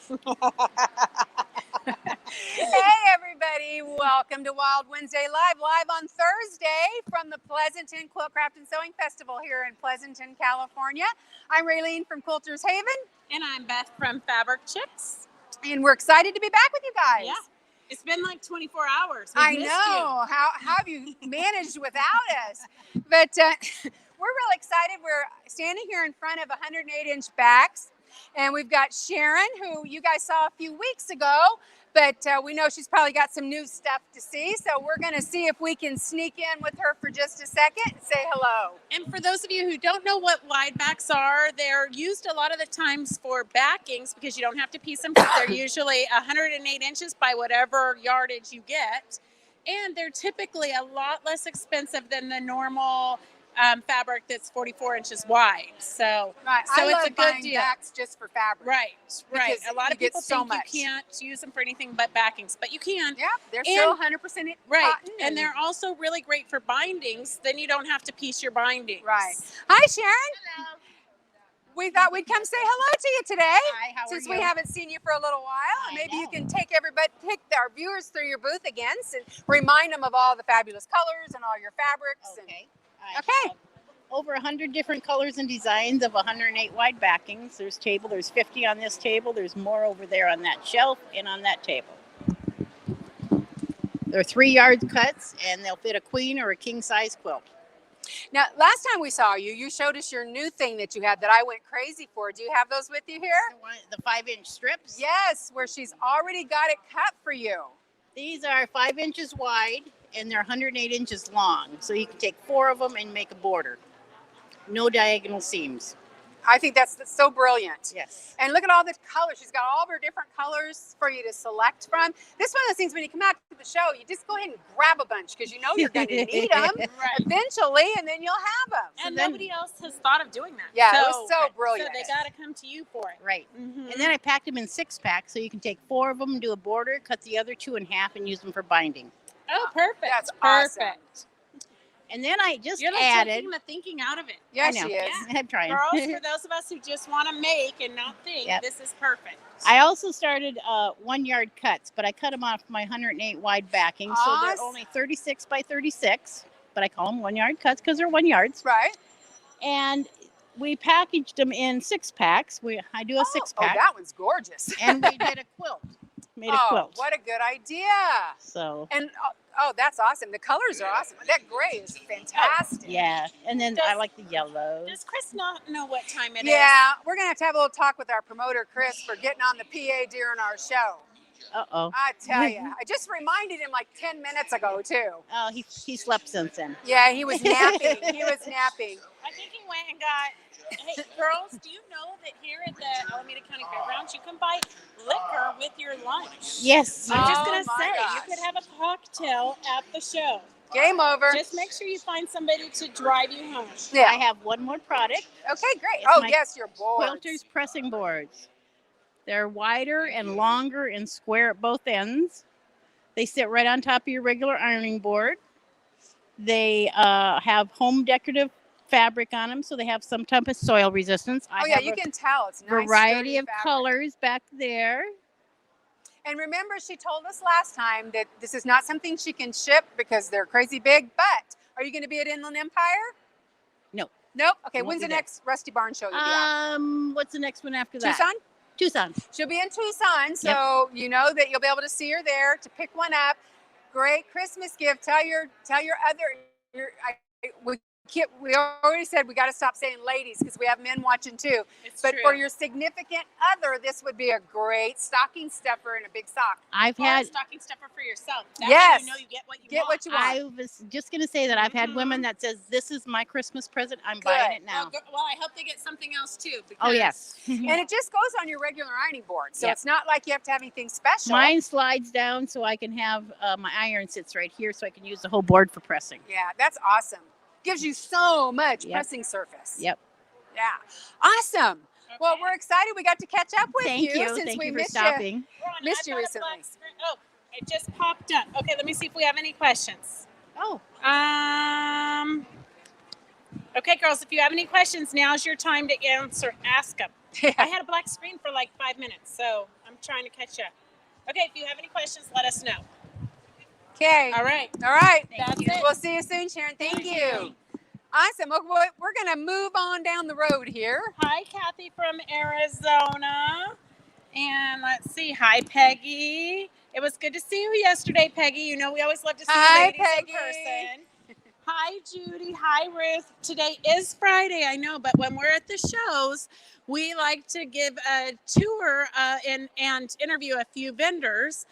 Hey everybody, welcome to Wild Wednesday live on Thursday from the Pleasanton Quilt Craft and Sewing Festival here in Pleasanton, California. I'm Raylene from Quilters Haven. And I'm Beth from Fabric Chicks. And we're excited to be back with you guys. Yeah. It's been like 24 hours. I know. How have you managed without us? But we're really excited. We're standing here in front of 108-inch backs. And we've got Sharon, who you guys saw a few weeks ago. But we know she's probably got some new stuff to see. So we're going to see if we can sneak in with her for just a second and say hello. And for those of you who don't know what wide backs are, they're used a lot of the times for backings because you don't have to piece them. They're usually 108 inches by whatever yardage you get. And they're typically a lot less expensive than the normal fabric that's 44 inches wide. So, right. So I it's love a good buying deal. Backs just for fabric. Right. Because a lot of people so think much. you can't use them for anything but backings, but you can. Yeah, they're still 100% right. cotton. And they're also really great for bindings. Then you don't have to piece your bindings. Right. Hi, Sharon. Hello. We thought we'd come say hello to you today. Hi, how Since are you? we haven't seen you for a little while. I Maybe you know. can take our viewers through your booth again and remind them of all the fabulous colors and all your fabrics. Okay. And, I have over 100 different colors and designs of 108 wide backings. There's 50 on this table. There's more over there on that shelf and on that table. They're 3-yard cuts and they'll fit a queen or a king size quilt. now, last time we saw you, you showed us your new thing that you had that I went crazy for. Do you have those with you here? The 5-inch strips. Yes, where she's already got it cut for you. These are 5 inches wide and they're 108 inches long. So you can take 4 of them and make a border. No diagonal seams. I think that's so brilliant. Yes. And look at all the colors. She's got all of her different colors for you to select from. This is one of those things when you come out to the show, you just go ahead and grab a bunch because you know you're going to need them eventually, and then you'll have them. And nobody else has thought of doing that. Yeah, it was so brilliant. So they got to come to you for it. Right. Mm-hmm. And then I packed them in 6-packs so you can take 4 of them and do a border, cut the other 2 in half and use them for binding. Oh, perfect. That's perfect. awesome. And then I just You're like added. taking the thinking out of it. Yes, I know. she is. Yeah. I'm trying. Girls, for those of us who just want to make and not think, Yep. this is perfect. I also started 1-yard cuts, but I cut them off my 108 wide backing, so they're Awesome. only 36 by 36. But I call them 1-yard cuts because they're 1 yards. Right. And we packaged them in 6-packs. I do a 6-pack, Oh, that one's gorgeous. and we did a quilt. Made a quilt. What a good idea. So And that's awesome. The colors are awesome. That gray is fantastic. yeah, and then I like the yellows. Does Chris not know what time it is? Yeah, we're going to have a little talk with our promoter, Chris, for getting on the PA during our show. Uh-oh. I tell you, I just reminded him like 10 minutes ago, too. Oh, he slept since then. Yeah, he was napping. He was napping. I think he went and got. Hey, girls, do you know that here at the Alameda County Fairgrounds, you can buy liquor with your lunch? Yes. I'm just Oh going to my say, gosh. you could have a cocktail at the show. Game over. Just make sure you find somebody to drive you home. Yeah. I have one more product. Okay, great. It's Oh, my yes, your boards. Quilters pressing boards. They're wider and longer and square at both ends. They sit right on top of your regular ironing board. They have home decorative fabric on them, so they have some type of soil resistance. Oh, yeah, you can tell. It's nice, variety sturdy of fabric. colors back there. And remember, she told us last time that this is not something she can ship because they're crazy big, but are you going to be at Inland Empire? No. Nope. Okay, Won't when's be the there. next Rusty Barn show you'll be at? What's the next one after that? Tucson? Tucson. She'll be in Tucson, so you know that you'll be able to see her there to pick one up. Great Christmas gift. Tell your we already said we got to stop saying ladies because we have men watching too. It's But true. for your significant other, this would be a great stocking stuffer and a big sock. I've Or a had stocking stuffer for yourself. That Yes. way you know you get what you Get want. what you want. I was just going to say that I've had women that says, this is my Christmas present. I'm buying it now. Well, I hope they get something else too. Because Oh, yes. And it just goes on your regular ironing board. So Yep. it's not like you have to have anything special. Mine slides down so I can have my iron sits right here so I can use the whole board for pressing. Yeah, that's awesome. Gives you so much Yep. pressing surface. Yep. Yeah. Awesome. Okay. Well, we're excited we got to catch up with Thank you. since Thank we you for missed stopping. Ron, Missed I've you got a recently. black screen. Oh, it just popped up. Okay, let me see if we have any questions. Oh, Okay, girls, if you have any questions, now's your time to ask them. I had a black screen for like 5 minutes, so I'm trying to catch up. Okay, if you have any questions, let us know. Okay. All right. All right. That's it. We'll see you soon, Sharon. Thank you. Awesome. Okay, we're going to move on down the road here. Hi, Kathy from Arizona. And let's see. Hi, Peggy. It was good to see you yesterday, Peggy. You know we always love to see Hi, ladies Peggy. in person. Hi, Judy. Hi, Ruth. Today is Friday, I know, but when we're at the shows, we like to give a tour and interview a few vendors.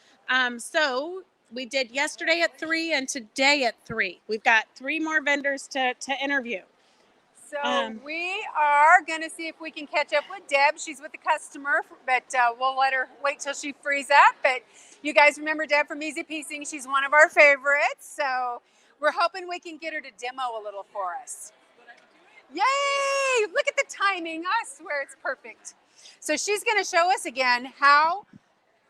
So we did yesterday at 3 and today at 3. We've got 3 more vendors to interview. So we are going to see if we can catch up with Deb. She's with the customer, but we'll let her wait till she frees up. But you guys remember Deb from Easy Piecing. She's one of our favorites. So we're hoping we can get her to demo a little for us. Yay! Look at the timing. I swear it's perfect. So she's going to show us again how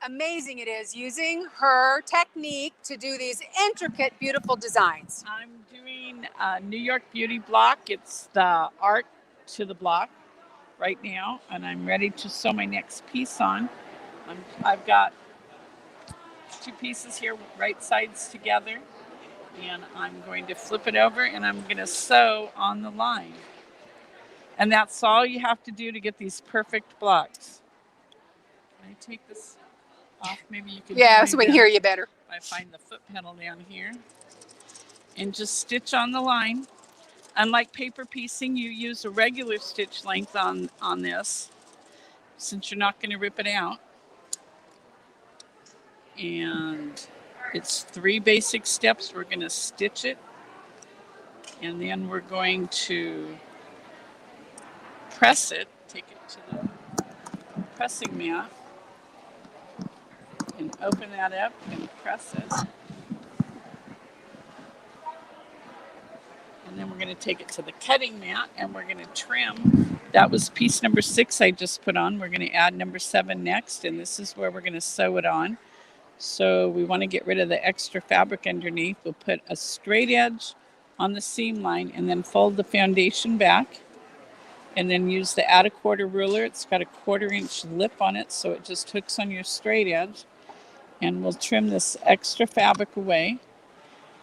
amazing it is using her technique to do these intricate, beautiful designs. I'm doing a New York Beauty block. It's the art to the block right now, and I'm ready to sew my next piece on. I've got 2 pieces here, right sides together, and I'm going to flip it over and I'm going to sew on the line. And that's all you have to do to get these perfect blocks. Can I take this off? Maybe you can Yeah, so we can hear you better. I find the foot pedal down here. And just stitch on the line. Unlike paper piecing, you use a regular stitch length on this, since you're not going to rip it out. And it's 3 basic steps. We're going to stitch it, and then we're going to press it, take it to the pressing mat, and open that up and press it. And then we're going to take it to the cutting mat and we're going to trim. That was piece number 6 I just put on. We're going to add number 7 next, and this is where we're going to sew it on. So we want to get rid of the extra fabric underneath. We'll put a straight edge on the seam line and then fold the foundation back, and then use the add a quarter ruler. It's got a 1/4 inch lip on it, so it just hooks on your straight edge. And we'll trim this extra fabric away.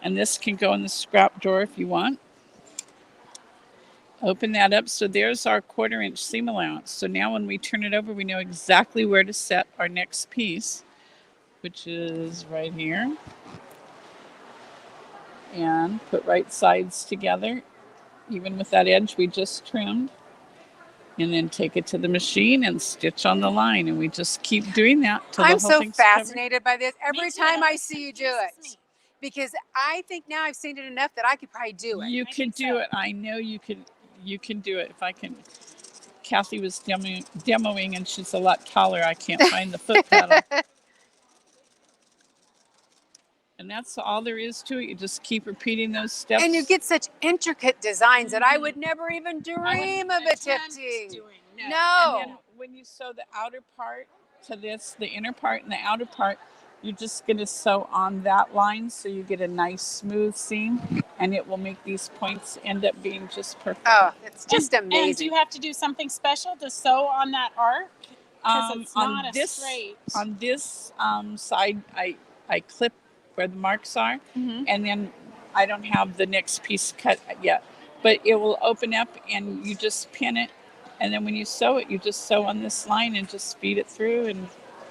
And this can go in the scrap drawer if you want. Open that up. So there's our 1/4 inch seam allowance. So now when we turn it over, we know exactly where to set our next piece, which is right here. And put right sides together, even with that edge we just trimmed. And then take it to the machine and stitch on the line. And we just keep doing that till the I'm whole so thing's fascinated by this every Me too. time I see you do it. Because I think now I've seen it enough that I could probably do it. You can do it. I know you can. You can do it. If I can. Kathy was demoing, and she's a lot taller. I can't find the foot pedal. And that's all there is to it. You just keep repeating those steps. And you get such intricate designs that I would never even dream of attempting. No. And then when you sew the outer part to this, the inner part and the outer part, you're just going to sew on that line so you get a nice smooth seam, and it will make these points end up being just perfect. Oh, it's just amazing. And do you have to do something special to sew on that arc? Because it's not straight. On this side, I clip where the marks are, and then I don't have the next piece cut yet, but it will open up and you just pin it, and then when you sew it, you just sew on this line and just feed it through, and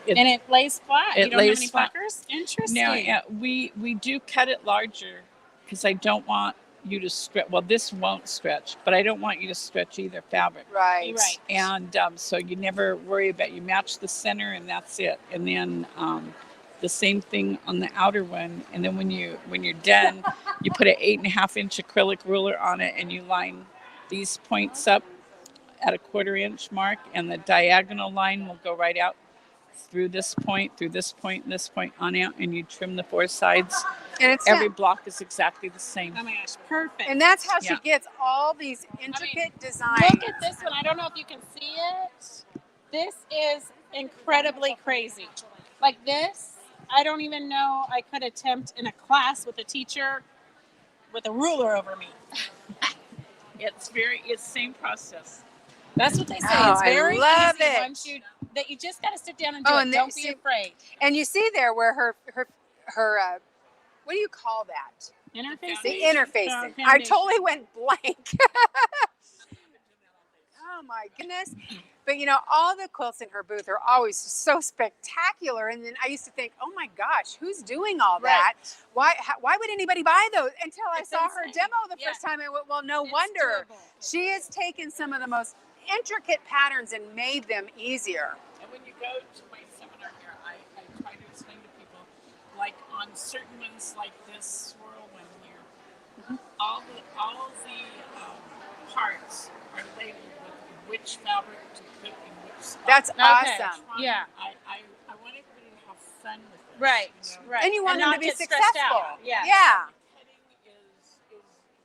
it lays flat. You don't have any puckers? Interesting. Now, we do cut it larger because I don't want you to stretch. Well, this won't stretch, but I don't want you to stretch either fabric. Right. And so you never worry about, you match the center and that's it. And then the same thing on the outer one. And then when you're done, you put an 8.5 inch acrylic ruler on it, and you line these points up at a 1/4 inch mark, and the diagonal line will go right out through this point, and this point on out, and you trim the 4 sides. And it's every block is exactly the same. Oh my gosh, perfect. And that's how she gets all these intricate designs. Look at this one. I don't know if you can see it. This is incredibly crazy. Like this, I don't even know I could attempt in a class with a teacher with a ruler over me. It's same process. That's what they say. Oh, It's I very love easy it. once that you just got to sit down and do Oh, it. and Don't see- be afraid. And you see there where her what do you call that? Interface. The interfacing. I totally went blank. Oh my goodness. But you know, all the quilts in her booth are always so spectacular. And then I used to think, oh my gosh, who's doing all that? Why would anybody buy those? Until I saw her demo the first time, I went, well, no wonder. Doable. She has taken some of the most intricate patterns and made them easier. And when you go to my seminar here, I try to explain to people, like on certain ones like this swirl one here, all the parts are labeled with which fabric to put in which spot. That's awesome. Yeah. I want everybody to have fun with it. Right. You know? Right. And you want them not to be get stressed successful. out. Yeah. Yeah. Cutting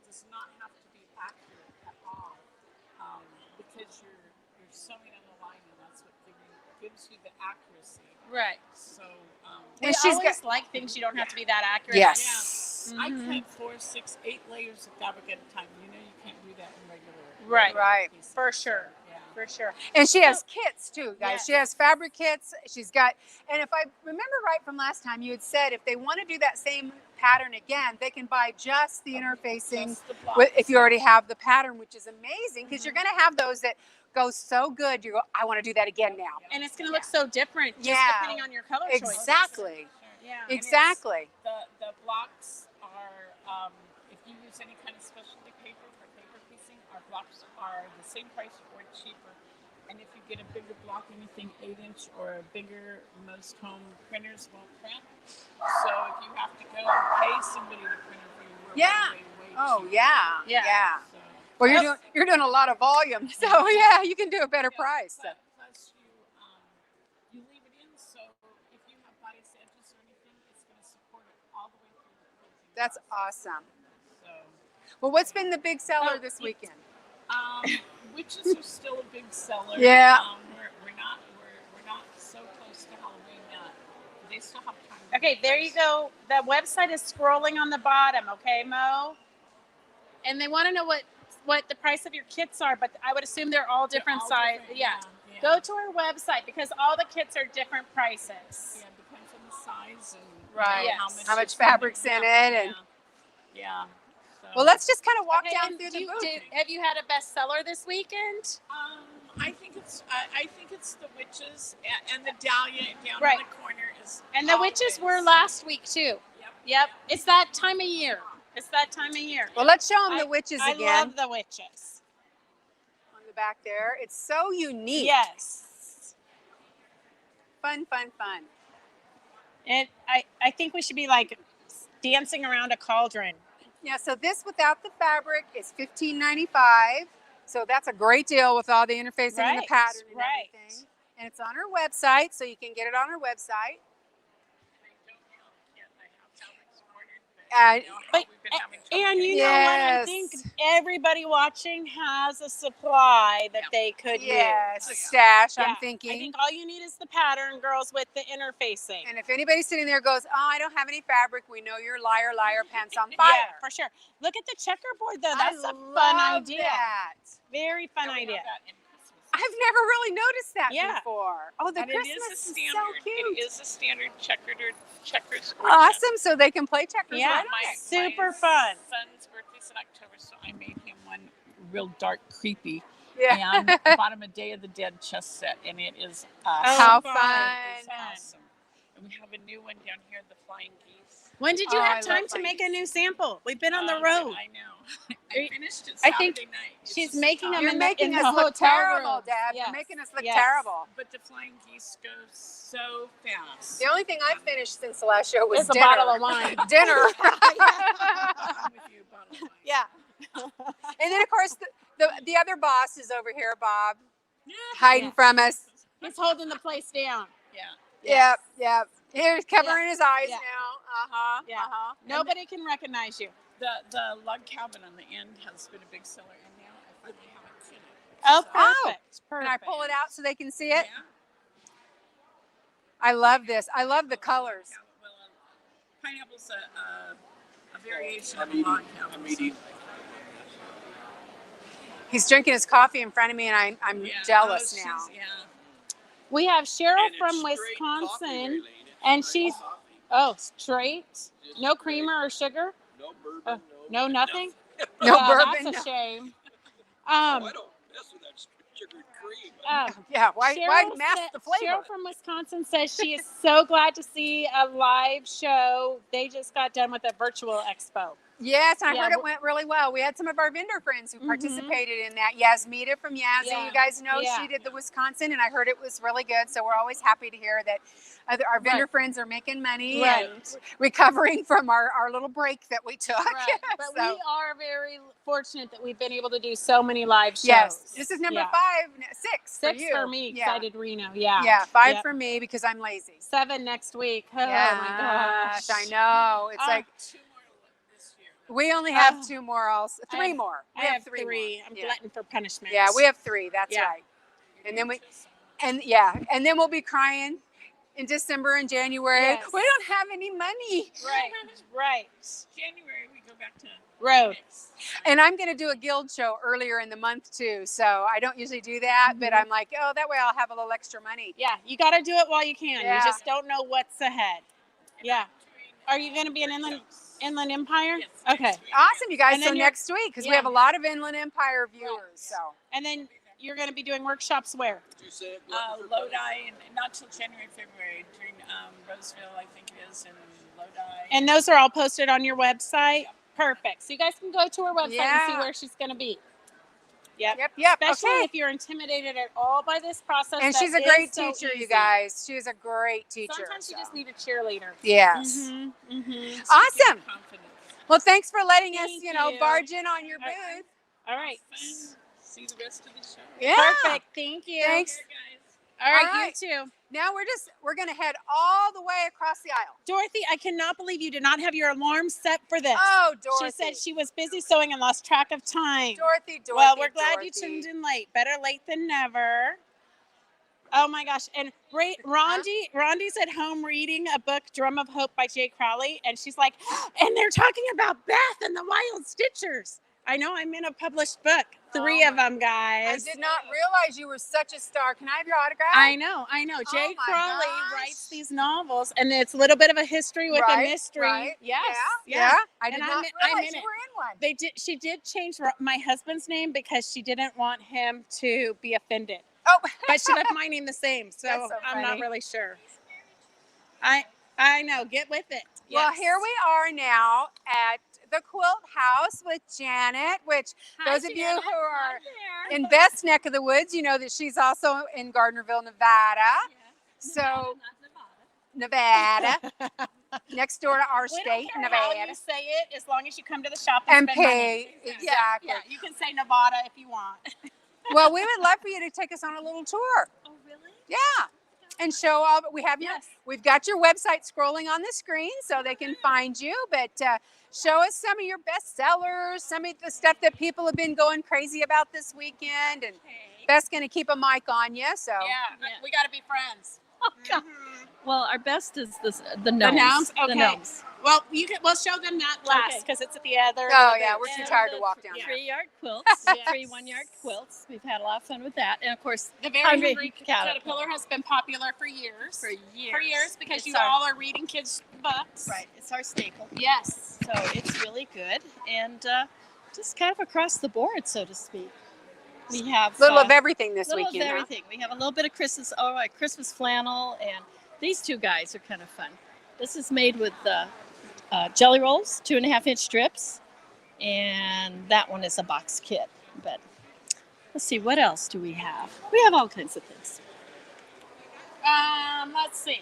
does not have to be accurate at all, because you're sewing on the line, and that's what gives you the accuracy. Right. So, And she's always like things you don't have to be that accurate. Yes. I cut 4, 6, 8 layers of fabric at a time. You know, you can't do that in regular. Right. pieces. For sure. Yeah. For sure. And she has kits too, guys. Yes. She has fabric kits. She's got, and if I remember right from last time, you had said if they want to do that same pattern again, they can buy just the interfacing Just the blocks. if you already have the pattern, which is amazing because you're going to have those that go so good. You go, I want to do that again now. And it's going to look so different just Yeah. depending on your color choice. Exactly. Yeah. Exactly. The blocks are, if you use any kind of specialty paper for paper piecing, our blocks are the same price or cheaper. And if you get a bigger block, anything 8-inch or a bigger, most home printers won't print. So if you have to go and pay somebody to print it for you, we're way Oh cheaper. yeah. Yeah. Yeah. So, Well, you're doing a lot of volume, so yeah, you can do a better price. Plus you leave it in, so if you have bias edges or anything, it's going to support it all the way through the quilting That's process. awesome. So, Well, what's been the big seller this weekend? witches are still a big seller. Yeah. We're not so close to Halloween yet. They still have time. Okay, there you go. The website is scrolling on the bottom, okay, Mo? And they want to know what the price of your kits are, but I would assume they're all different sizes. Yeah. Go to our website because all the kits are different prices. Yeah, depends on the size and Right. Yes. How much it's fabric's in it, and yeah. So, well, let's just kind of walk Okay, down and through the booth. have you had a bestseller this weekend? I think it's the witches and the dahlia down Right. in the corner is. And the witches were last week too. Yep. It's that time of year. Well, let's show them the witches I again love the witches. on the back there. It's so unique. Yes. Fun, fun, fun. And I think we should be like dancing around a cauldron. Yeah. So this without the fabric is $15.95. So that's a great deal with all the interfacing and the Right, pattern and right. everything. And it's on our website, so you can get it on our website. But and you know what? I think everybody watching has a supply that they could yes, use. a stash. Yeah, I'm I thinking. think all you need is the pattern, girls, with the interfacing. And if anybody's sitting there goes, oh, I don't have any fabric, we know you're liar, liar, pants on fire. Yeah, for sure. Look at the checkerboard though. That's I a fun love idea. That. Very fun idea. I've never really noticed that Yeah. before. Oh, the And Christmas it is a is standard. so cute. It is a standard checkers. Awesome, so they can play checkers. Yeah. right on My it. Super fun. son's birthday's in October, so I made him one real dark, creepy, Yeah. and bought him a Day of the Dead chess set, and it is awesome. How fun. fun. It is awesome. And we have a new one down here, the flying geese. When did you Oh, I have love time to fun. make a new sample? We've been on the But road. I know. Are I you- finished it I Saturday think night. It's she's just making tough. them You're in making the us look hotel terrible, rooms. Dad. Yes. You're making us look Yes. terrible. But the flying geese go so fast. The only thing I finished since the last show was It's a dinner. bottle of wine. Dinner. I'm with you, bottle of wine. Yeah. And then of course the other boss is over here, Bob, hiding Yeah. from us. He's holding the place down. Yeah. Yep. He's covering his eyes Yeah. now. Yeah. Nobody can recognize you. The log cabin on the end has been a big seller, and now I finally have a tin. Oh, So- perfect. Can I pull it out so they can see it? Yeah. I love this. I love the colors. Well, pineapple's a variation of a log cabin. He's drinking his coffee in front of me, and I'm jealous now. We have Cheryl And it's from straight Wisconsin, coffee, Raylene. It's and straight she's coffee. straight, Just no straight. creamer or sugar, No bourbon, no nothing. No Well, bourbon. That's a shame. Oh, I don't mess with that sugar and cream. Yeah, why mask the flavor? Cheryl from Wisconsin says she is so glad to see a live show. They just got done with a virtual expo. Yes, I Yeah, heard it went really well. We had some of our vendor friends who participated in that. Yasmita from Yazzie, Yeah. you guys know, Yeah. she did the Wisconsin, and I heard it was really good. So we're always happy to hear that our vendor friends are making money and recovering from our little break that we took. Right. But So, we are very fortunate that we've been able to do so many live shows. yes, this is number 6 for 6 you. for me, because Yeah. I did Reno. Yeah. Yeah, 5 Yep. for me because I'm lazy. 7 next week. Oh Yeah, my gosh. I know. It's like 2 more this year. we only have 2 more, else 3 more. I We have three 3. more. I'm Yeah. glutton for punishment. Yeah, we have 3. That's Yeah. right. And then and then we'll be crying in December and January. Yes. We don't have any money. Right. Right. January we go back to Road. And I'm going to do a guild show earlier in the month too. So I don't usually do that, but I'm like, oh, that way I'll have a little extra money. Yeah, you got to do it while you can. Yeah. You just don't know what's ahead. Yeah. Are you going to be an Inland Empire? Yes. Okay. Awesome, you guys. And So then you're- next week, because we yeah. have a lot of Inland Empire viewers. So And then you're going to be doing workshops where? Did you say it? Lodi, and not till January, February during Roseville, I think it is, and Lodi. And those are all posted on your website? Perfect. So you guys can go to her website and see Yeah. where she's going to be. Yep. Yep. Especially Okay. if you're intimidated at all by this process. And that she's a is great so teacher, you easy. guys. She is a great teacher. Sometimes you so. just need a cheerleader. Yes. Mm-hmm. Awesome. Confidence. Well, thanks for letting us, Thank you know, you. barge in on your All right. booth. All right. See the rest of the show. Yeah. Perfect. Thank you. Thanks. Here, guys. All right, All right. you too. Now we're gonna head all the way across the aisle. Dorothy, I cannot believe you did not have your alarm set for this. Oh, Dorothy. She said she was busy sewing and lost track of time. Dorothy. Well, we're glad you tuned in late. Better late than never. Oh my gosh. And Rondi's at home reading a book, Drum of Hope by Jay Crowley. And she's like, and they're talking about Beth and the Wild Stitchers. I know I'm in a published book. 3 of them, I guys. did not realize you were such a star. Can I have your autograph? I know. Jay my Crowley gosh. writes these novels, and it's a little bit of a history with a mystery. Right. Yes. Yeah. I did And not I'm realize in you it. were in one. She did change my husband's name because she didn't want him to be offended. Oh, But she left my name the same, so, That's so I'm not funny. really sure. I know. Get with it. Well, Yes. here we are now at the Quilt House with Janet, which Hi, those of you Janet. who are Hi there. in Beth's neck of the woods, you know that she's also in Gardnerville, Nevada. So, Nevada, next door to our We state, don't care how Nevada. you say it, as long as you come to the shop and, And spend money. pay, exactly. Yeah, you can say Nevada if you want. Well, we would love for you to take us on a little tour. Oh, really? Yeah. And show all, we have Yes. we've got your website scrolling on the screen so they can find you, but show us some of your best sellers, some of the stuff that people have been going crazy about this weekend. And Beth's going to keep a mic on you, so. Yeah, we got to be friends. Well, our best is the The gnomes. gnomes? The Okay. gnomes. Well, we'll show them that last because it's at the other. Oh, yeah, we're booth. too And tired to the walk down there. 3-yard quilts, Yes. 3 1-yard quilts. We've had a lot of fun with that. And of course, The Very Hungry Hungry Caterpillar. Caterpillar has been popular for years. for years. For years, because It's you our- all are reading kids' books. Right, it's our staple. Yes. So it's really good. And just kind of across the board, so to speak. We have Little of everything this little weekend. of huh? everything. We have a little bit of Christmas flannel, and these 2 guys are kind of fun. This is made with jelly rolls, 2.5-inch strips, and that one is a box kit. But let's see, what else do we have? We have all kinds of things. Let's see.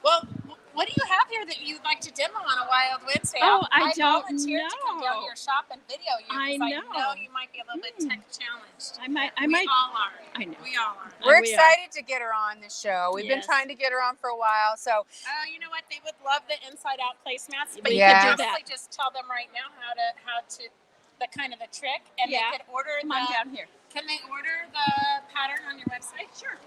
Well, what do you have here that you'd like to demo on a Wild Wednesday? Oh, I don't volunteered to come down to know. your shop and video you. 'cause I know. know you might be a little bit tech challenged. I might. We all are. I know. We all are. We're We are. excited to get her on the show. We've been Yes. trying to get her on for a while, so You know what? They would love the inside out placemats, but We you could could do honestly just tell them right now how to the kind of the trick, and Yeah. they could order Come on down here. Can they order the pattern on your website? Sure.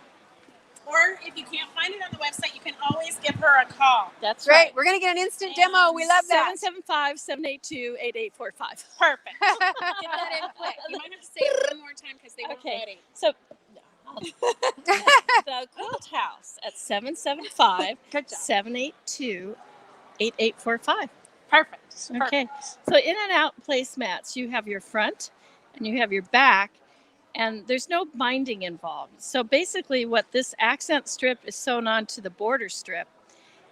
Or if you can't find it on the website, you can always get give her a call. That's Great. right. We're going to get an instant demo. We love that. 775-782-8845. Perfect. Get that in quick. You might have to say it one more time because they weren't Okay. ready. So the Quilt House at 775 Good job. 782 8845. Perfect. Okay. So in and out placemats, you have your front and you have your back, and there's no binding involved. So basically what this accent strip is sewn onto the border strip,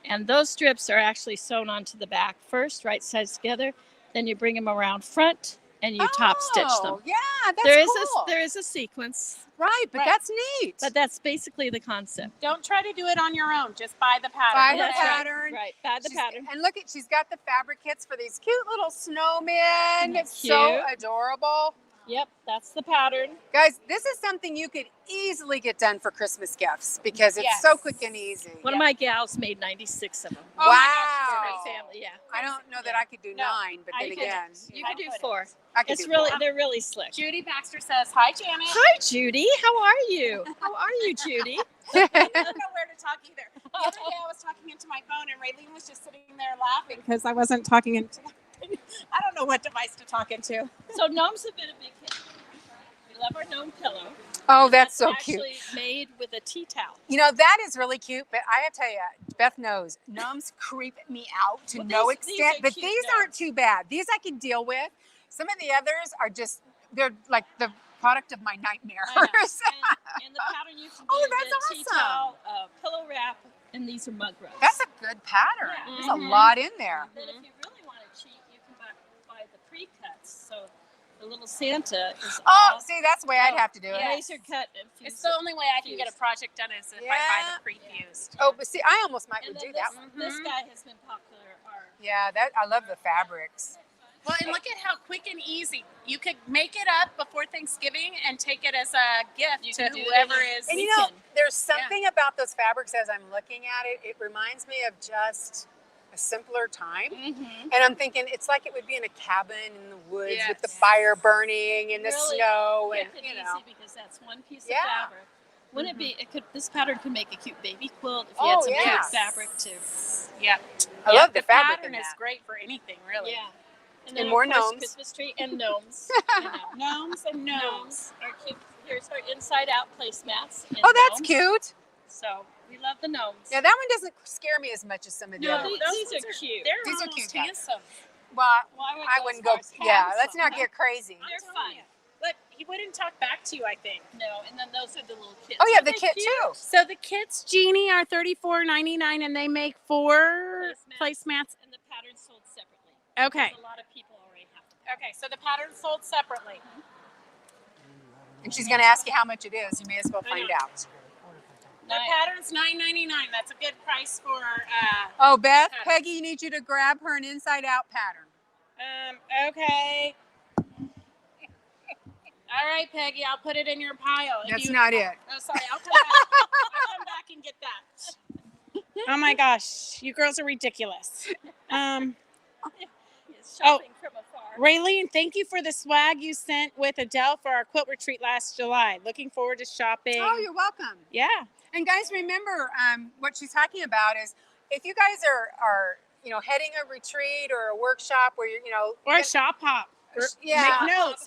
and those strips are actually sewn onto the back first, right sides together, then you bring them around front and you top stitch them. Oh, yeah, that's There is cool. there is a sequence, Right, but Right. that's neat. but that's basically the concept. Don't try to do it on your own. Just buy the pattern. Buy the That's right. pattern. Right, buy the She's- pattern. And look at, she's got the fabric kits for these cute little snowmen. Isn't that It's so cute? adorable. Yep, that's the pattern. Guys, this is something you could easily get done for Christmas gifts because it's so Yes. quick and easy. One of my gals made 96 of them. Oh my gosh, For Wow. her family, yeah. I don't know that I could do No, 9, but I then couldn't. again, You I can do couldn't. 4. I could It's do really 4. they're really slick. Judy Baxter says, "Hi, Janet." Hi, Judy. How are you? How are you, Judy? I don't know where to talk either. The other day I was talking into my phone and Raylene was just sitting there laughing because I wasn't talking into I don't know what device to talk into. So gnomes have been a big hit. We love our gnome pillow. Oh, that's so cute. Actually made with a tea towel. You know, that is really cute, but I have to tell you, Beth knows, gnomes creep me out to Well, no these extent, are but cute these gnomes. aren't too bad. These I can deal with. Some of the others are just, they're like the product of my nightmares. I know. And the pattern you can do Oh, that's the tea awesome. towel, pillow wrap, and these are mug rugs. That's a good pattern. Yeah. There's a Mhm. lot in there. Then if you really want to cheat, you can buy the pre-cuts. So the little Santa is Oh, all see, that's the way I'd have to do it. Yeah. laser cut and It's fused. the only way I can get a project done is if I buy Yeah. the pre-fused. Oh, but see, I almost might And would then do that this, one. this Mhm. guy has been popular. Yeah, that I love the fabrics. Well, and look at how quick and easy you could make it up before Thanksgiving and take it as a gift You to can do it whoever in a- is. And you know, Weekend. there's something about those fabrics as I'm looking at it, it reminds me of just a simpler time. Mm-hmm. And I'm thinking it's like it would be in a cabin in the woods with the Yes. fire burning and the Really snow Quick and and you easy know. because that's one piece Yeah. of fabric. Wouldn't it be? It could. This pattern could make a cute baby quilt if you Oh, had some yeah. cute fabric too. Yep. I love the fabric pattern in is that. great for anything, really. Yeah. And And then more of course, gnomes. Christmas tree and gnomes. You know. Gnomes and gnomes. Gnomes are cute. Here's our inside-out placemats. in Oh, that's gnomes. cute. So we love the gnomes. Yeah, that one doesn't scare me as much as some of the No, other these- ones. these ones are cute. They're These are almost cute, guys. handsome. Well, Well, I wouldn't go. Yeah, let's not get crazy. They're telling fun. you. Look, he wouldn't talk back to you, I think. No, and then those are the little kits. Oh, yeah, Aren't the they kit cute? too. So the kits, Jeannie, are $34.99 and they make 4 placemats. And the pattern's sold separately. Okay. A lot of people already have them. Okay, so the pattern's sold separately. And she's going to ask you how much it is. You may as well I find know. out. The pattern's $9.99. That's a good price for Oh, Beth, Pattern. Peggy needs you to grab her an inside-out pattern. okay. All right, Peggy, I'll put it in your pile. If That's you- not it. Oh, sorry, I'll come back. I'll come back and get that. Oh my gosh, you girls are ridiculous. It's shopping from afar. Raylene, thank you for the swag you sent with Adele for our quilt retreat last July. Looking forward to shopping. Oh, you're welcome. Yeah. And guys, remember what she's talking about is if you guys are heading a retreat or a workshop where you're Or a shop hop. Yeah.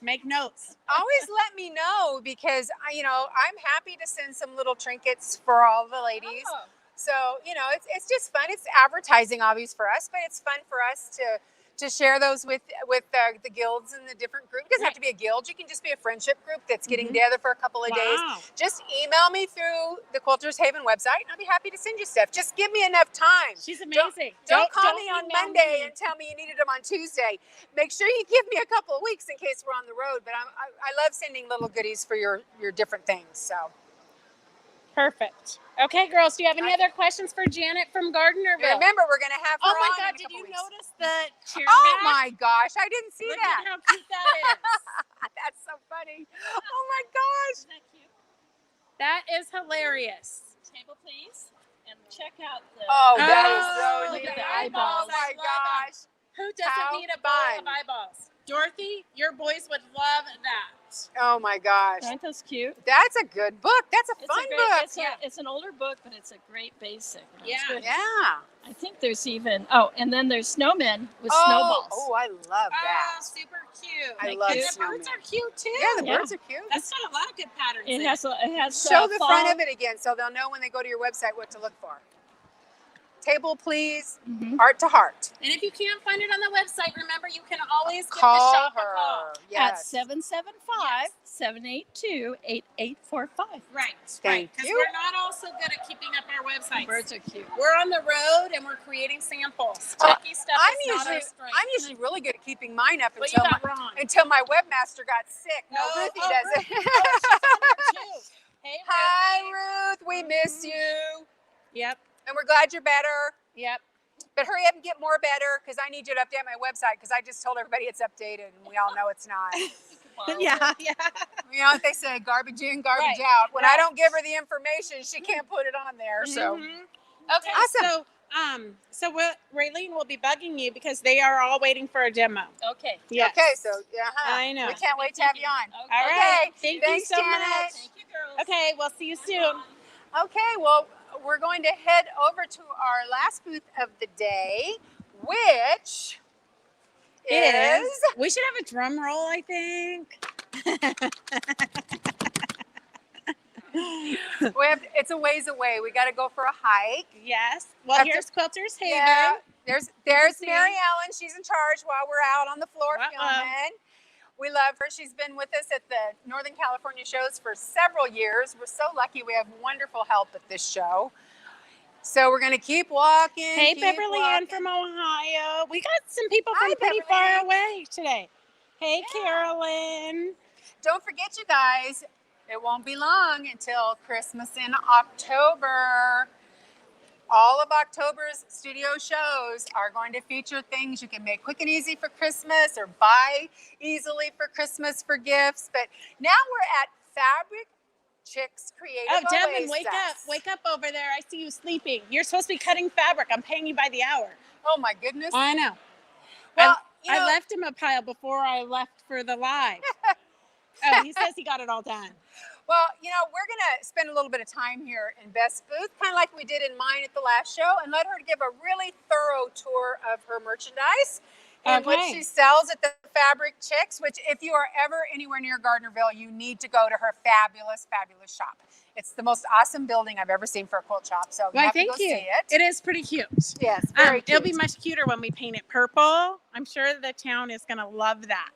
Make notes. always let me know because I'm happy to send some little trinkets for all the ladies. Oh, So it's just fun. It's advertising, obvious for us, but it's fun for us to share those with the guilds and the different groups. It doesn't have to be a guild. You can just be a friendship group that's getting together for a couple of days. Wow. Just email me through the Quilters Haven website, and I'll be happy to send you stuff. Just give me enough time. She's amazing. Don't call me on email Monday me. and tell me you needed them on Tuesday. Make sure you give me a couple of weeks in case we're on the road. But I love sending little goodies for your different things. So. Perfect. Okay, girls, do you have any other questions for Janet from Gardnerville? Remember, we're going to have her Oh my on God, in a did couple you weeks. notice the chair Oh back? my gosh, I didn't see Look that. at how cute that is. That's so funny. Oh my gosh. isn't that cute? That is hilarious. Table, please. And check out the. Oh, that is Oh, so look neat. at the Oh eyeballs. my I love gosh. Who doesn't How need a bowl fun. of eyeballs? Dorothy, your boys would love that. Oh my gosh. Aren't those cute? That's a good book. That's a It's fun a great, book. It's, it's an older book, but it's a great basic. Yeah. It's good. Yeah. I think there's even, and then there's snowmen with Oh, snowballs. oh, I love that. Oh, super cute. I love And the snowmen. birds are cute too. Yeah, the Yeah. birds are cute. That's got a lot of good patterns. It in has, Show the front fall. of it again so they'll know when they go to your website what to look for. Table, please. Mhm. Heart to heart. And if you can't find it on the website, remember you can always give the Call shop a her. call. At Yes. 775-782-8845. Right. Thank Because you. we're not all so good at keeping up our websites. Birds are cute. We're on the road and we're creating samples. Techie stuff I'm is not our usually strength. really good at keeping mine up What you until got wrong? my webmaster got sick. No, Ruthie does it. Ruth. Oh, she's on there too. Hey, Hi, Ruthie. Ruth. We miss you, Yep. and we're glad you're better. Yep. But hurry up and get more better because I need you to update my website because I just told everybody it's updated and we all know it's not. Yeah. You know what they say, garbage in, garbage Right, out. When I right. don't give her the information, she can't put it on there. So Mhm. Okay. Awesome. So Raylene will be bugging you because they are all waiting for a demo. Okay. Yes. okay, so I know. we can't wait to have you on. Okay. All right. Okay. Thank you Thanks, so Janet. much. Thank you, girls. Okay. We'll see you soon. Okay, well, we're going to head over to our last booth of the day, which is We should have a drum roll, I think. it's a ways away. We got to go for a hike. Yes. Well, Have to- here's Quilters Haven. Yeah, there's see. Mary Ellen. She's in charge while we're out on the floor Uh-oh. filming. We love her. She's been with us at the Northern California shows for several years. We're so lucky we have wonderful help at this show. So we're going to keep walking. Hey, keep Beverly Ann walking. from Ohio. We got some people from Hi, pretty Beverly far Ann. away today. Hey, Yeah. Carolyn. Don't forget, you guys, it won't be long until Christmas in October. All of October's studio shows are going to feature things you can make quick and easy for Christmas or buy easily for Christmas for gifts. But now we're at Fabric Chicks Creative Oh, Devin, Oasis. wake up. Wake up over there. I see you sleeping. You're supposed to be cutting fabric. I'm paying you by the hour. Oh, my goodness. I know. Well, you know, I left him a pile before I left for the live. Oh, he says he got it all done. Well, you know, we're going to spend a little bit of time here in Beth's booth, kind of like we did in mine at the last show, and let her give a really thorough tour of her merchandise and what Okay. she sells at the Fabric Chicks, which if you are ever anywhere near Gardnerville, you need to go to her fabulous, fabulous shop. It's the most awesome building I've ever seen for a quilt shop, so you Well, have to thank go you. see it. It is pretty cute. Yes, very cute. It'll be much cuter when we paint it purple. I'm sure the town is going to love that.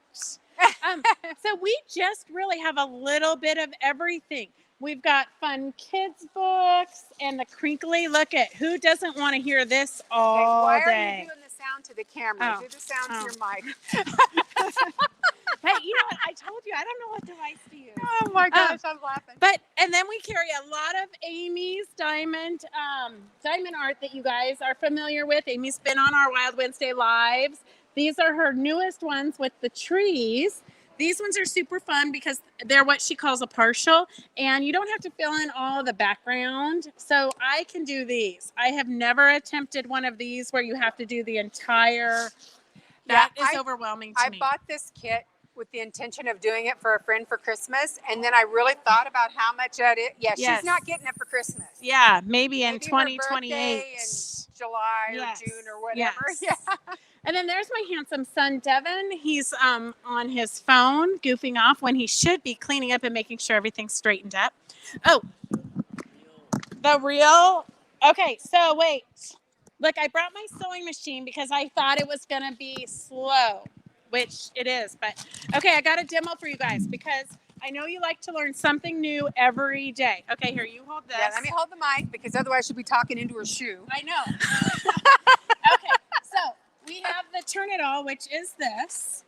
So we just really have a little bit of everything. We've got fun kids books and the crinkly. Look at who doesn't want to hear this all Why are you day. doing the sound to the camera? Oh. Do the sound to your mic. Hey, you know what? I told you I don't know what device to use. Oh my gosh, I'm laughing. And then we carry a lot of Amy's diamond art that you guys are familiar with. Amy's been on our Wild Wednesday lives. These are her newest ones with the trees. These ones are super fun because they're what she calls a partial, and you don't have to fill in all the background. So I can do these. I have never attempted one of these where you have to do the entire. That is overwhelming to me. I bought this kit with the intention of doing it for a friend for Christmas, and then I really thought about how much that is. Yeah, Yes. she's not getting it for Christmas. Yeah, maybe in Maybe her 2028. birthday in July Yes. or June or whatever. Yes. Yeah. And then there's my handsome son, Devin. He's on his phone, goofing off when he should be cleaning up and making sure everything's straightened up. Oh, the real. Okay, so wait. Look, I brought my sewing machine because I thought it was going to be slow, which it is. But okay, I got a demo for you guys because I know you like to learn something new every day. Okay, here, you hold this. Yeah, let me hold the mic because otherwise she'll be talking into her shoe. I know. Okay, so we have the Turn It All, which is this.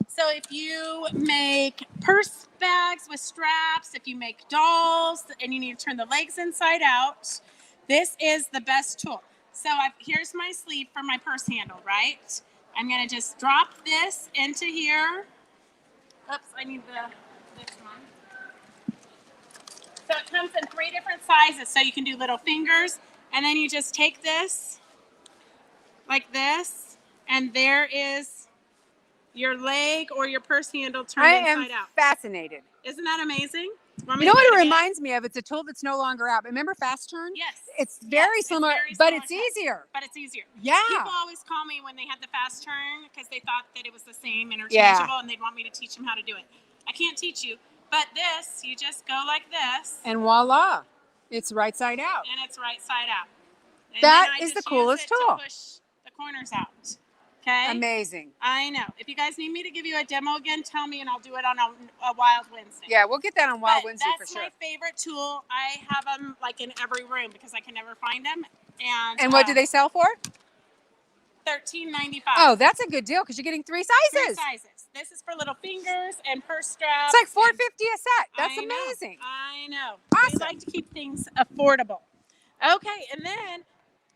So if you make purse bags with straps, if you make dolls and you need to turn the legs inside out, this is the best tool. So here's my sleeve for my purse handle, right? I'm going to just drop this into here. Oops, I need this one. So it comes in 3 different sizes, so you can do little fingers, and then you just take this like this, and there is your leg or your purse handle turned I am inside out. fascinated. Isn't that amazing? Want You me know to what do it again? reminds me of? It's a tool that's no longer out. Remember Fast Turn? Yes. It's very Yes, similar, very but similar it's to- easier. But it's easier. Yeah. People always call me when they had the fast turn because they thought that it was the same interchangeable and they'd want me to teach them how to do it. I can't teach you, but this, you just go like this And voila, it's right side out. and it's right side out. And That then I is the just coolest use it tool. to push the corners out. Okay? Amazing. I know. If you guys need me to give you a demo again, tell me and I'll do it on a Wild Wednesday. Yeah, we'll get that on Wild But Wednesday for that's sure. my favorite tool. I have them like in every room because I can never find them. And what do they sell for? $13.95. Oh, that's a good deal because you're getting three Three sizes. sizes. This is for little fingers and purse straps. It's like $4.50 and- a set. That's I know, amazing. I know. Awesome. We like to keep things affordable. Okay, and then,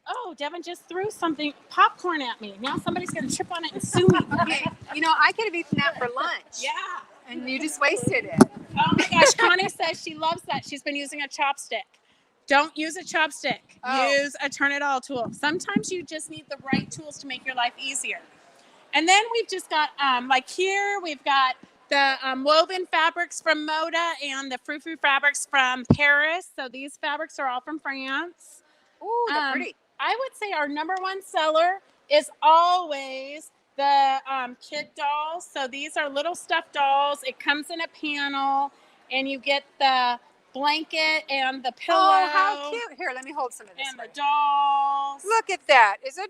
oh, Devin just threw something, popcorn at me. Now somebody's going to trip on it and sue me. Okay, you know, I could have eaten that for lunch. Yeah. And you just wasted it. Oh my gosh, Connie says she loves that. She's been using a chopstick. Don't use a chopstick. Oh. Use a turn it all tool. Sometimes you just need the right tools to make your life easier. And then we've just got, like here, we've got the woven fabrics from Moda and the frou-frou fabrics from Paris. So these fabrics are all from France. Ooh, they're pretty. I would say our number one seller is always the kid dolls. So these are little stuffed dolls. It comes in a panel, and you get the blanket and the pillow. Oh, how cute. Here, let me hold some of this. And for the you. dolls. Look at that. It's adorable.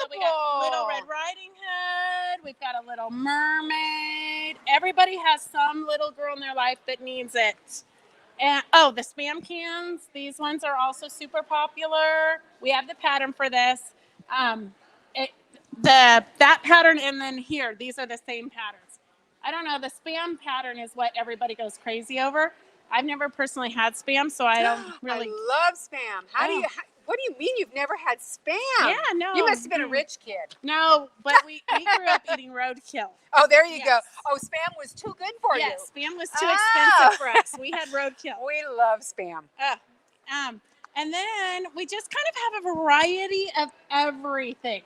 So we got Little Red Riding Hood. We've got a little mermaid. Everybody has some little girl in their life that needs it. And oh, the Spam cans. These ones are also super popular. We have the pattern for this. That pattern, and then here, these are the same patterns. I don't know. The Spam pattern is what everybody goes crazy over. I've never personally had Spam, so I don't really. I love Spam. What do you mean you've never had Spam? Yeah, no. You must have been a rich kid. No, but we grew up eating roadkill. Oh, there you go. Yes. Oh, Spam was too good for you. Yes, Spam was too Oh. expensive for us. We had roadkill. We love Spam. And then we just kind of have a variety of everything.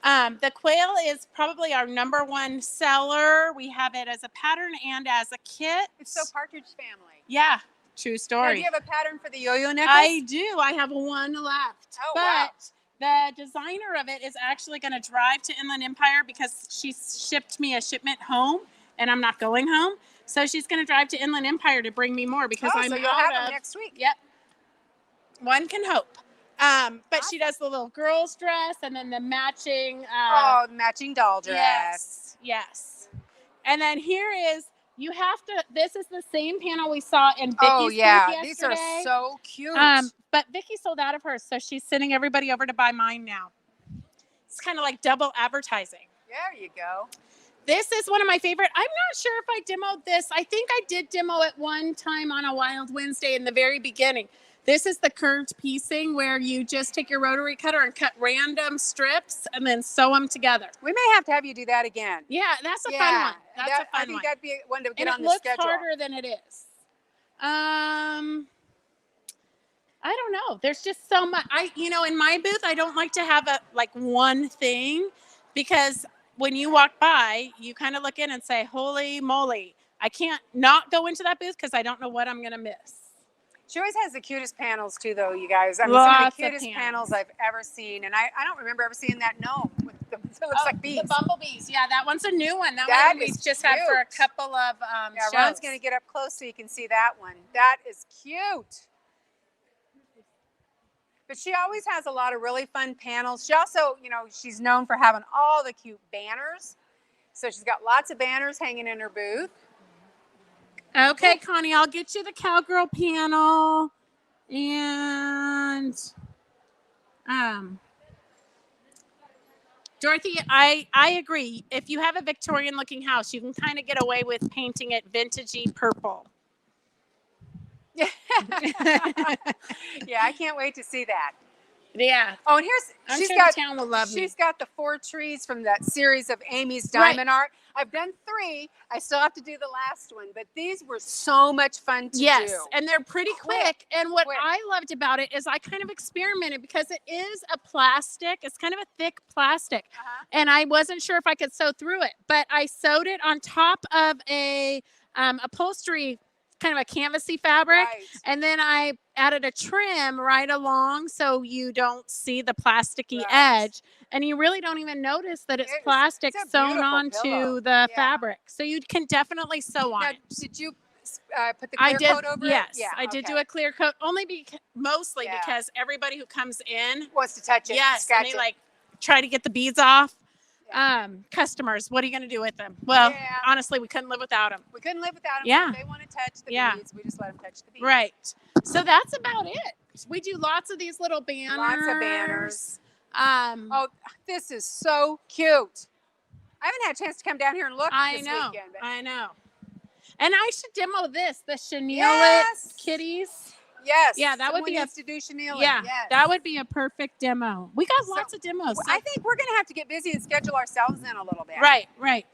The quail is probably our number one seller. We have it as a pattern and as a kit. It's so Partridge Family. Yeah, true Now, story. do you have a pattern for the yo-yo necklace? I do. I have one left. Oh, but wow. the designer of it is actually going to drive to Inland Empire because she shipped me a shipment home and I'm not going home. So she's going to drive to Inland Empire to bring me more because I'm so you'll out have them of. next week. Yep. One can hope. But she does the little girl's dress and then the matching. Oh, the matching doll dress. Yes. Yes. And then here is, you have to, this is the same panel we saw in Vicky's Oh, yeah. booth These are yesterday. so cute. But Vicky sold out of hers, so she's sending everybody over to buy mine now. It's kind of like double advertising. There you go. This is one of my favorite. I'm not sure if I demoed this. I think I did demo it one time on a Wild Wednesday in the very beginning. This is the curved piecing where you just take your rotary cutter and cut random strips and then sew them together. We may have to have you do that again. Yeah, that's a fun one. That's a fun I think one. that'd be one to get And on it the looks schedule. harder than it is. I don't know. There's just so much. In my booth, I don't like to have one thing because when you walk by, you kind of look in and say, holy moly, I can't not go into that booth because I don't know what I'm going to miss. She always has the cutest panels too, though, you guys. I mean, some Lots of of the cutest panels panels. I've ever seen. And I don't remember ever seeing that gnome with the, it looks like bees. The bumblebees. Yeah, that one's a new one. That That one we is just had for a cute. couple of Yeah, shows. Ron's going to get up close so you can see that one. That is cute. But she always has a lot of really fun panels. She also, she's known for having all the cute banners. So she's got lots of banners hanging in her booth. Okay, Connie, I'll get you the cowgirl panel. And Dorothy, I agree. If you have a Victorian looking house, you can kind of get away with painting it vintagey purple. Yeah, I can't wait to see that. Yeah. Oh, and here's I'm she's sure got the town will love me. she's got the 4 trees from that series of Amy's Right. diamond art. I've done 3. I still have to do the last one, but these were so much fun to Yes, do. and they're pretty quick. And what I loved about it is I kind of experimented because it is a plastic. It's kind of a thick plastic, and I wasn't sure if I could sew through it, but I sewed it on top of a upholstery, kind of a canvasy fabric, Right. and then I added a trim right along so you don't see the plasticky Right. edge, and you really don't even notice that it's It's- plastic it's a sewn beautiful onto pillow. the Yeah. fabric, so you can definitely sew on Now, it. did you put the I clear did, coat over yes, it? Yeah, I did okay. do a clear coat, mostly Yeah. because everybody who comes in, Wants to touch it, yes, scratch and they it. like try to get the beads off. Yeah. Customers, what are you going to do with them? Well, Yeah. honestly, we couldn't live without them. We couldn't live without them. Yeah. So if they want to touch the Yeah. beads, we just let them touch the beads. Right. So that's about it. We do lots of these little banners. Lots of banners. Oh, Oh, this is so cute. I haven't had a chance to come down here and look I this know. weekend. But I know. And I should demo this, the chenille Yes. kitties. yes. Yeah, that would someone be a- needs to do chenille. Yeah, Yes. that would be a perfect demo. We got So- lots of demos. So- I think we're going to have to get busy and schedule ourselves in a little bit. Right, right.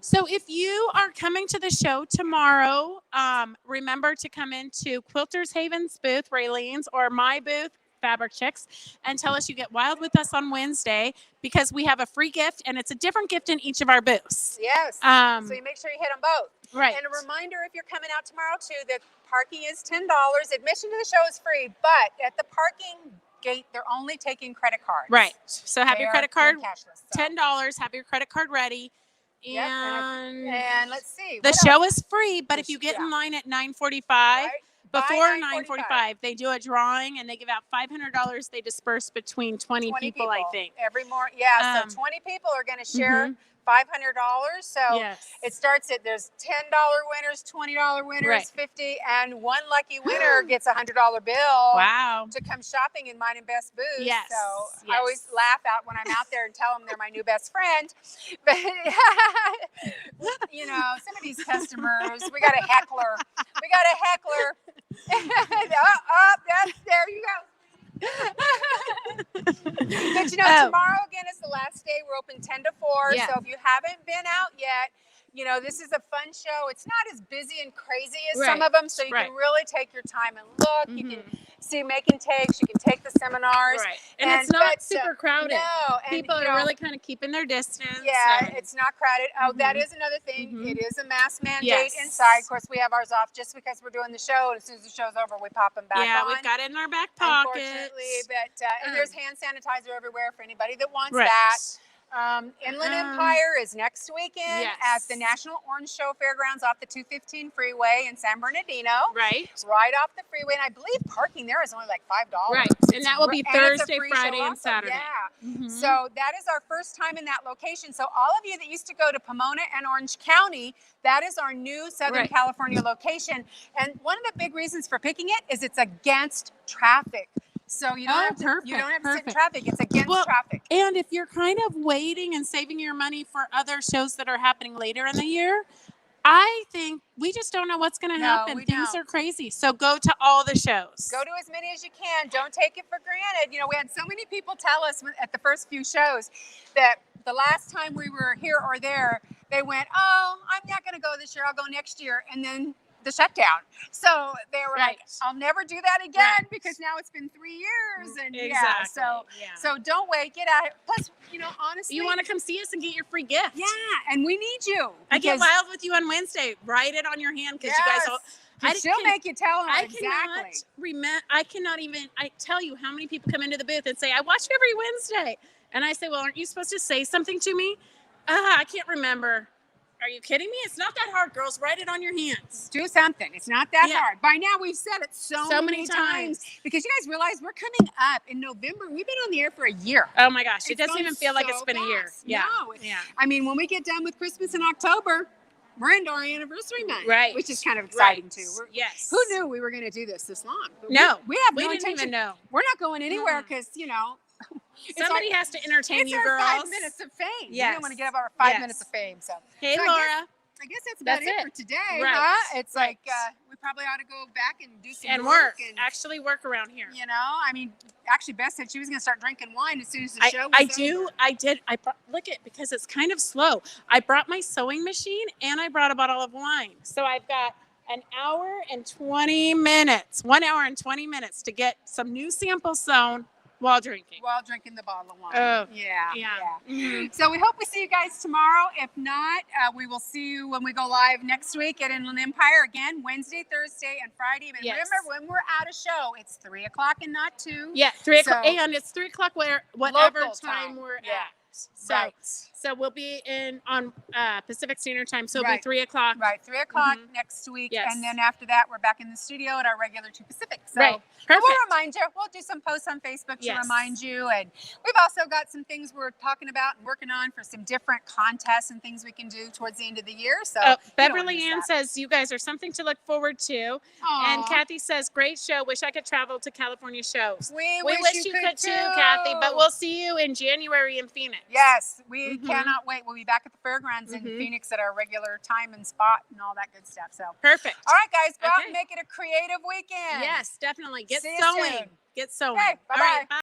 So if you are coming to the show tomorrow, remember to come into Quilters Haven's booth, Raylene's, or my booth, Fabric Chicks, and tell us you get wild with us on Wednesday because we have a free gift and it's a different gift in each of our booths. Yes. Um, So you make sure you hit them both. Right. And a reminder, if you're coming out tomorrow too, that parking is $10. Admission to the show is free, but at the parking gate, they're only taking credit cards. Right. So have They your are credit card, doing cashless, so. $10. Have your credit card ready. Yep, And And let's see. the what show else? is free, but if you get Yeah. in line at 9:45, Right? By before 9:45. 9:45, they do a drawing and they give out $500. They disperse between 20 people, I think. Every morning. Yeah, Um, so 20 people are going to share mhm. $500. So Yes. it starts at there's $10 winners, $20 winners, Right. 50, and one lucky winner gets a $100 bill. Wow. To come shopping in mine and Best booth. Yes, So I yes. always laugh out when I'm out there and tell them they're my new best friend. But you know, some of these customers, we got a heckler. There you go. But you know, Oh. tomorrow again is the last day. We're open 10 to 4. Yeah. So if you haven't been out yet, you know, this is a fun show. It's not as busy and crazy as some Right, of them. So you right. can really take your time and look. You Mhm. can see make and takes. You can take the seminars. Right. And it's not super crowded. No. And, People you are know, really kind of keeping their distance. yeah, and- it's not crowded. Oh, that Mhm. is another thing. Mhm. It is a mask mandate Yes. inside. Of course, we have ours off just because we're doing the show. And as soon as the show's over, we pop them back yeah, on. we've got it in our back pocket. Unfortunately, but and there's hand sanitizer everywhere for anybody that wants Right. that. Inland Um, Empire is next weekend yes. at the National Orange Show Fairgrounds off the 215 freeway in San Bernardino. Right. Right off the freeway. And I believe parking there is only like $5. Right. And that will be And it's a Thursday, free show Friday, and also. Saturday. Yeah. Mhm. So that is our first time in that location. So all of you that used to go to Pomona and Orange County, that is our new Southern Right. California location. And one of the big reasons for picking it is it's against traffic. So you don't have to, you don't have to sit in perfect. traffic. It's against Well, traffic. And if you're kind of waiting and saving your money for other shows that are happening later in the year, I think we just don't know what's going to No, happen. we Things don't. are crazy. So go to all the shows. Go to as many as you can. Don't take it for granted. You know, we had so many people tell us at the first few shows that the last time we were here or there, they went, "Oh, I'm not going to go this year. I'll go next year." And then the shutdown. So they were like, Right. "I'll never do that again," Right. because now it's been 3 years. And Exactly. yeah, so Yeah. so don't wait. Get out. Plus, you know, honestly, You want to come see us and get your free gift. yeah, and we need you. I get because- wild with you on Wednesday. Write it on your hand because you guys all. Yes, 'cause she'll can- make you tell them I exactly. cannot remember. I cannot even. I tell you how many people come into the booth and say, "I watch you every Wednesday," and I say, "Well, aren't you supposed to say something to me?" I can't remember. Are you kidding me? It's not that hard, girls. Write it on your hands. Do something. It's not that Yeah. hard. By now, we've said it so many times times. because you guys realize we're coming up in November. We've been on the air for a year. Oh my gosh, it It's doesn't gone even feel like it's so been a year. fast. Yeah. No. Yeah. I mean, when we get done with Christmas in October, we're into our anniversary month, Right. which is kind of exciting Right. too. Yes. Who knew we were going to do this long? But No. we have We no didn't intention. even know. We're not going anywhere because you know. it's Somebody our- has to entertain it's you, our girls. 5 minutes of fame. We Yes. don't want to give our 5 Yes. minutes of fame. So Hey, So I Laura. I guess that's about That's it it. for today, Right. huh? It's Right. like we probably ought to go back and do some And work work. and Actually work around here. you know, I mean, actually Beth said she was going to start drinking wine as soon as the show was I over. do. I did. I brought, look at, because it's kind of slow. I brought my sewing machine and I brought a bottle of wine. So I've got an hour and 20 minutes, 1 hour and 20 minutes to get some new samples sewn while drinking. While drinking the bottle of wine. Oh, yeah. Mhm. So we hope we see you guys tomorrow. If not, we will see you when we go live next week at Inland Empire again, Wednesday, Thursday, and Friday. And Yes. remember, when we're at a show, it's 3 o'clock and not 2. Yeah, 3 o'clock, So- and it's 3 o'clock whatever Local time time. we're Yeah. at. So, Right. so we'll be on Pacific Standard Time. So it'll Right. be 3 o'clock. Right, 3 o'clock Mhm. next week. Yes. And then after that, we're back in the studio at our regular 2 Pacific. So Right. but Perfect. we'll remind you. We'll do some posts on Facebook to Yes. remind you. And we've also got some things we're talking about and working on for some different contests and things we can do towards the end of the year. So Beverly Ann says you guys are something to look forward to. And Kathy says, great show. Wish I could travel to California shows. we We wish you could too, Kathy. But we'll see you in January in Phoenix. Yes, we Mhm. cannot wait. We'll be back at the fairgrounds in Mhm. Phoenix at our regular time and spot and all that good stuff. So, Perfect. all right, guys, go out Okay. and make it a creative weekend. Yes, definitely. Get See you sewing. soon. Get sewing. Okay, All bye-bye. right, bye.